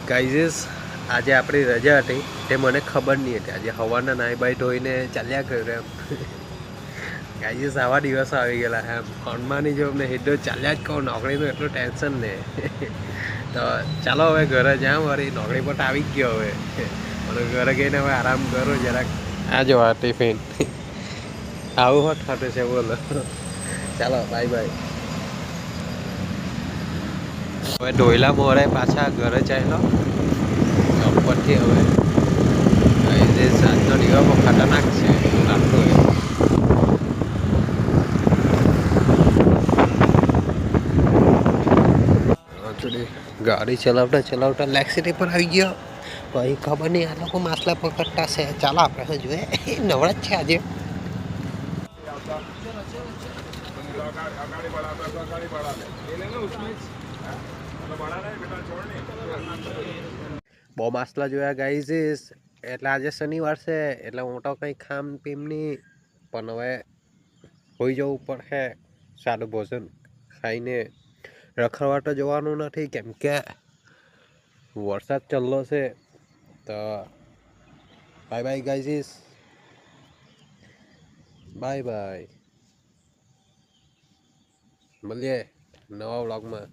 Guys આજે આપણી રજા હતી તે મને ખબર નહીં હતી. આજે હવાના નાઈ બાઈ ધોઈને ચાલ્યા કર્યો એમ. ગાઈઝ આવા દિવસો આવી ગયેલા એમ ફોનમાંની જો અમને હેડો ચાલ્યા જ કહું, નોકરીનું એટલું ટેન્શન ને. તો ચાલો હવે ઘરે જાઉં, વળી નોકરી પર આવી જ ગયો હવે. મને ઘરે ગઈને હવે આરામ કરું જરાક. આ જો આ ટિફિન આવું હોત ખાતું છે બોલો. ચાલો બાય બાય. હવે ડોયલા મોરે પાછા ઘરે ચાલ્યો જોબ પરથી. હવે જે સાંજનો દીવો બહુ ખતરનાક છે એવું લાગતું હોય. ગાડી ચલાવતા ચલાવતા લેક્સિટી પર આવી ગયો. ભાઈ ખબર નહીં આ લોકો માછલા પકડતા છે. ચાલો આપણે જોઈએ નવરા જ છે આજે. બહુ માછલા જોયા ગાઈઝ. એટલે આજે શનિવાર છે એટલે હું તો કંઈ ખામ પીમ નહીં, પણ હવે હોઈ જવું પડશે. સારું ભોજન ખાઈને રખડવા તો જવાનું નથી કેમ કે વરસાદ ચાલલો છે. તો bye bye guys, bye bye. મળીએ નવા વ્લોગમાં.